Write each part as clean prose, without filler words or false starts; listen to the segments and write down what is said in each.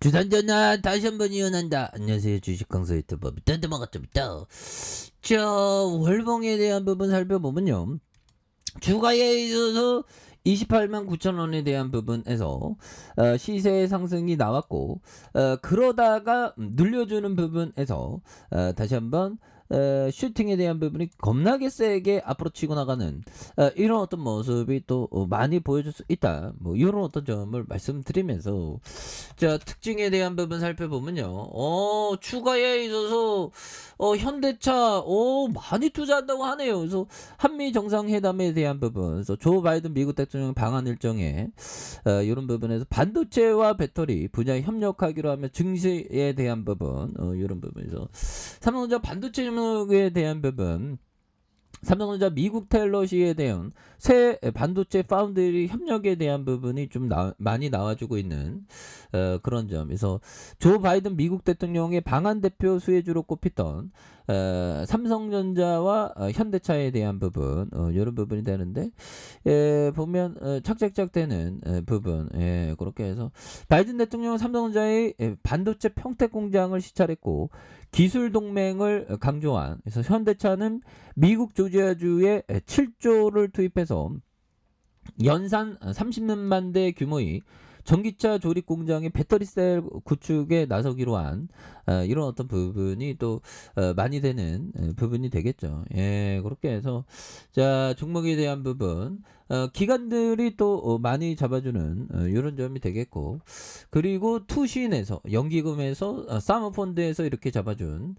주산전환 다시 한번 이어난다. 안녕하세요. 주식강사 유튜버 미딴데마가점이다. 자, 월봉에 대한 부분 살펴보면요. 주가에 있어서 28만 9천 원에 대한 부분에서 시세 상승이 나왔고, 그러다가 눌려주는 부분에서 다시 한번 슈팅에 대한 부분이 겁나게 세게 앞으로 치고 나가는 이런 어떤 모습이 또 많이 보여줄 수 있다. 뭐 이런 어떤 점을 말씀드리면서, 자, 특징에 대한 부분 살펴보면요. 추가에 있어서 현대차 많이 투자한다고 하네요. 그래서 한미 정상회담에 대한 부분, 그래서 조 바이든 미국 대통령 방한 일정에 이런 부분에서 반도체와 배터리 분야에 협력하기로 하며 증시에 대한 부분, 이런 부분에서 삼성전자 반도체 협력에 대한 부분, 삼성전자 미국 텔러시에 대한 새 반도체 파운드리 협력에 대한 부분이 좀 많이 나와주고 있는 그런 점에서 조 바이든 미국 대통령의 방한 대표 수혜주로 꼽히던 삼성전자와 현대차에 대한 부분, 이런 부분이 되는데, 보면 착착착 되는 부분, 그렇게 해서 바이든 대통령은 삼성전자의 반도체 평택 공장을 시찰했고 기술 동맹을 강조한, 그래서 현대차는 미국 조지아주에 7조를 투입해서 연산 30만 대 규모의 전기차 조립 공장의 배터리셀 구축에 나서기로 한 이런 어떤 부분이 또 많이 되는 부분이 되겠죠. 예, 그렇게 해서 자, 종목에 대한 부분, 기관들이 또 많이 잡아주는 이런 점이 되겠고, 그리고 투신에서 연기금에서 사모펀드에서 이렇게 잡아준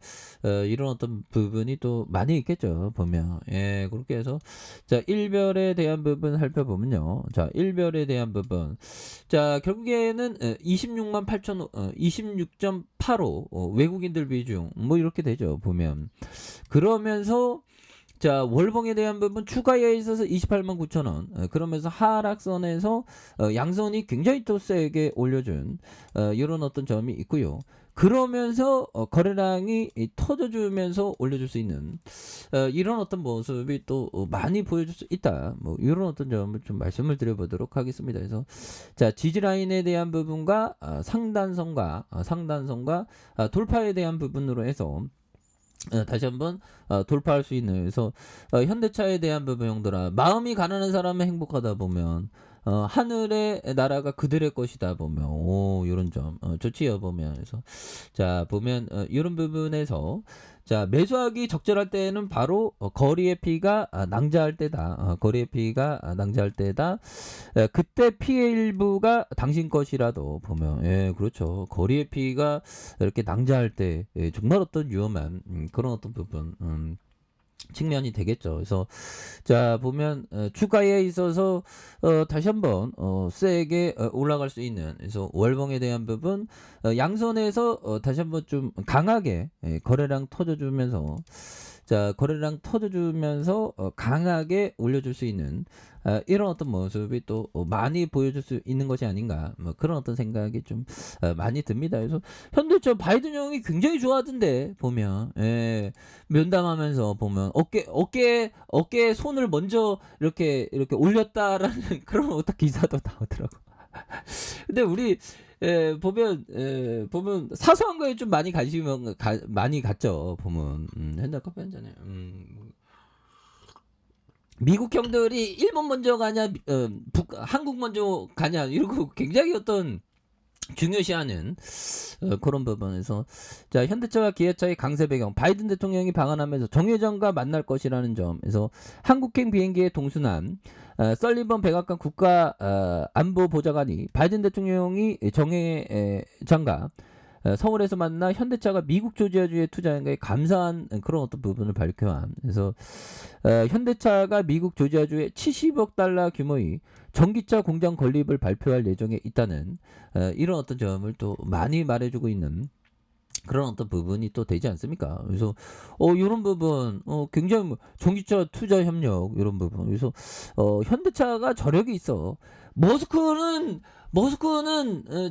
이런 어떤 부분이 또 많이 있겠죠, 보면. 예, 그렇게 해서 자, 일별에 대한 부분 살펴보면요. 자, 일별에 대한 부분, 자, 결국에는 26만 8천 26.85 외국인들 비중 뭐 이렇게 되죠, 보면. 그러면서 자, 월봉에 대한 부분 추가에 있어서 28만 9천 원, 그러면서 하락선에서 양선이 굉장히 또 세게 올려준 이런 어떤 점이 있고요. 그러면서 거래량이 터져주면서 올려줄 수 있는 이런 어떤 모습이 또 많이 보여줄 수 있다. 뭐 이런 어떤 점을 좀 말씀을 드려보도록 하겠습니다. 그래서 자, 지지라인에 대한 부분과 상단선과 돌파에 대한 부분으로 해서 다시 한번 돌파할 수 있는, 그래서 현대차에 대한 부분, 형들아, 마음이 가난한 사람은 행복하다 보면 하늘의 나라가 그들의 것이다 보면, 이런 점 좋지요, 보면. 그래서 자, 보면 이런 부분에서 자, 매수하기 적절할 때는 바로 거리의 피가 낭자할 때다. 거리의 피가 낭자할 때다. 그때 피의 일부가 당신 것이라도 보면, 예, 그렇죠. 거리의 피가 이렇게 낭자할 때, 정말 어떤 위험한 그런 어떤 부분, 측면이 되겠죠. 그래서 자, 보면 추가에 있어서 다시 한번 세게 올라갈 수 있는, 그래서 월봉에 대한 부분, 양선에서 다시 한번 좀 강하게 거래량 터져주면서, 자, 거래량 터져주면서 강하게 올려줄 수 있는 이런 어떤 모습이 또 많이 보여줄 수 있는 것이 아닌가, 뭐 그런 어떤 생각이 좀 많이 듭니다. 그래서 현대차 바이든 형이 굉장히 좋아하던데, 보면. 예, 면담하면서 보면 어깨에 손을 먼저 이렇게 올렸다라는 그런 어떤 기사도 나오더라고. 근데 우리 보면 사소한 거에 좀 많이 많이 갔죠. 보면 현대 커피 한 잔에 미국 형들이 일본 먼저 가냐, 한국 먼저 가냐, 이러고 굉장히 어떤 중요시하는 그런 부분에서 자, 현대차와 기아차의 강세 배경, 바이든 대통령이 방한하면서 정회장과 만날 것이라는 점에서 한국행 비행기의 동순함, 설리번 백악관 국가 안보 보좌관이 바이든 대통령이 정회장과 서울에서 만나 현대차가 미국 조지아주에 투자한 것에 감사한 그런 어떤 부분을 발표한, 그래서 현대차가 미국 조지아주에 70억 달러 규모의 전기차 공장 건립을 발표할 예정에 있다는 이런 어떤 점을 또 많이 말해주고 있는 그런 어떤 부분이 또 되지 않습니까? 그래서 이런 부분 굉장히 뭐 전기차 투자 협력 이런 부분, 그래서 현대차가 저력이 있어. 머스크는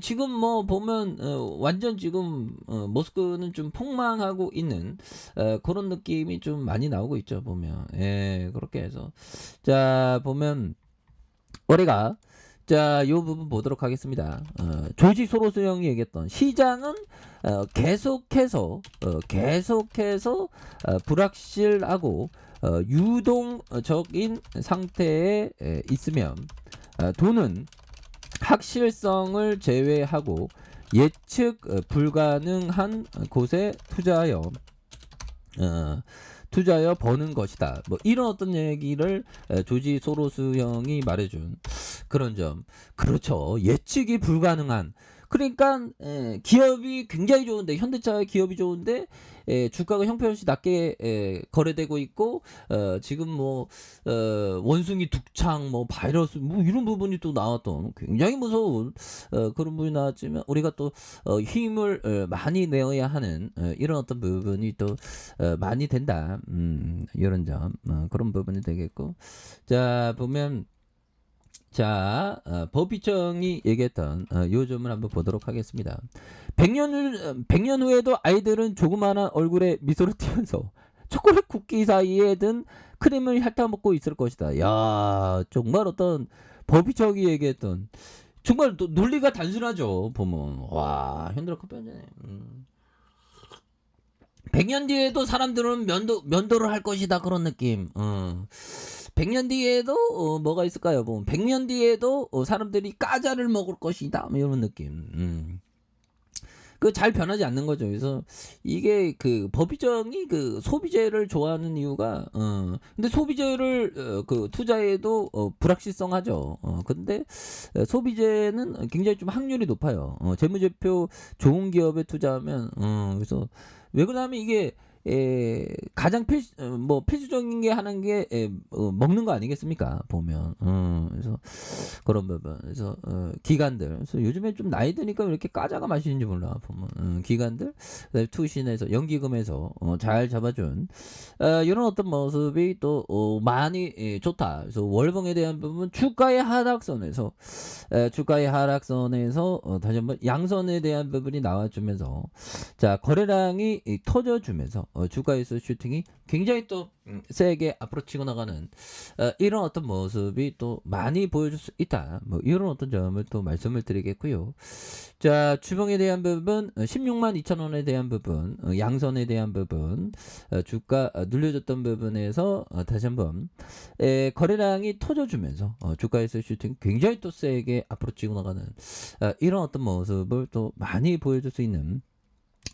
지금 뭐 보면 완전 지금 머스크는 좀 폭망하고 있는 그런 느낌이 좀 많이 나오고 있죠, 보면. 예, 그렇게 해서 자, 보면 올해가 자, 요 부분 보도록 하겠습니다. 조지 소로스 형이 얘기했던 시장은 계속해서 불확실하고 유동적인 상태에 있으면 돈은 확실성을 제외하고 예측 불가능한 곳에 투자하여 버는 것이다. 뭐 이런 어떤 얘기를 조지 소로스 형이 말해준 그런 점. 그렇죠. 예측이 불가능한. 그러니까 기업이 굉장히 좋은데, 현대차의 기업이 좋은데 주가가 형편없이 낮게 거래되고 있고, 지금 뭐 원숭이 독창, 뭐 바이러스, 뭐 이런 부분이 또 나왔던 굉장히 무서운 그런 부분이 나왔지만, 우리가 또 힘을 많이 내어야 하는 이런 어떤 부분이 또 많이 된다. 이런 점, 그런 부분이 되겠고. 자, 보면 법비청이 얘기했던 요 점을 한번 보도록 하겠습니다. 100년 후에도 아이들은 조그마한 얼굴에 미소를 띄면서 초콜릿 쿠키 사이에 든 크림을 핥아먹고 있을 것이다. 야, 정말 어떤 법비청이 얘기했던, 정말 논리가 단순하죠. 보면 와, 현대로 급변하네. 100년 뒤에도 사람들은 면도를 할 것이다, 그런 느낌. 100년 뒤에도 뭐가 있을까요? 뭐 100년 뒤에도 사람들이 까자를 먹을 것이다, 뭐 이런 느낌. 그 잘 변하지 않는 거죠. 그래서 이게 그 법비정이 그 소비재를 좋아하는 이유가 근데 소비재를 그 투자에도 불확실성하죠. 근데 소비재는 굉장히 좀 확률이 높아요. 재무제표 좋은 기업에 투자하면 그래서 왜 그러냐면 이게 가장 필수적인 게 하는 게 먹는 거 아니겠습니까? 보면 그래서 그런 부분. 그래서 기관들. 그래서 요즘에 좀 나이 드니까 왜 이렇게 까자가 맛있는지 몰라. 보면 기관들, 그다음에 투신에서 연기금에서 잘 잡아준 이런 어떤 모습이 또 많이 좋다. 그래서 월봉에 대한 부분, 주가의 하락선에서 다시 한번 양선에 대한 부분이 나와주면서, 자, 거래량이 터져주면서 주가에서 슈팅이 굉장히 또 세게 앞으로 치고 나가는 이런 어떤 모습이 또 많이 보여줄 수 있다. 뭐 이런 어떤 점을 또 말씀을 드리겠고요. 자, 주봉에 대한 부분, 16만 2천 원에 대한 부분, 양선에 대한 부분, 주가 눌려졌던 부분에서 다시 한번 거래량이 터져주면서 주가에서 슈팅 굉장히 또 세게 앞으로 치고 나가는 이런 어떤 모습을 또 많이 보여줄 수 있는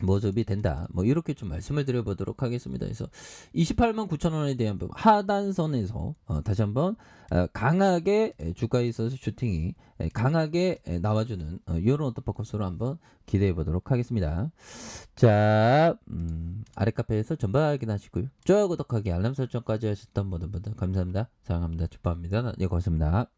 모습이 된다. 뭐 이렇게 좀 말씀을 드려보도록 하겠습니다. 그래서 28만 9천 원에 대한 부분, 하단선에서 다시 한번 강하게 주가에 있어서 슈팅이 강하게 나와주는 이런 어떤 포커스로 한번 기대해 보도록 하겠습니다. 자, 아래 카페에서 전방 확인하시고요. 좋아요, 구독하기, 알람 설정까지 하셨던 모든 분들 감사합니다. 사랑합니다. 축복합니다. 네, 고맙습니다.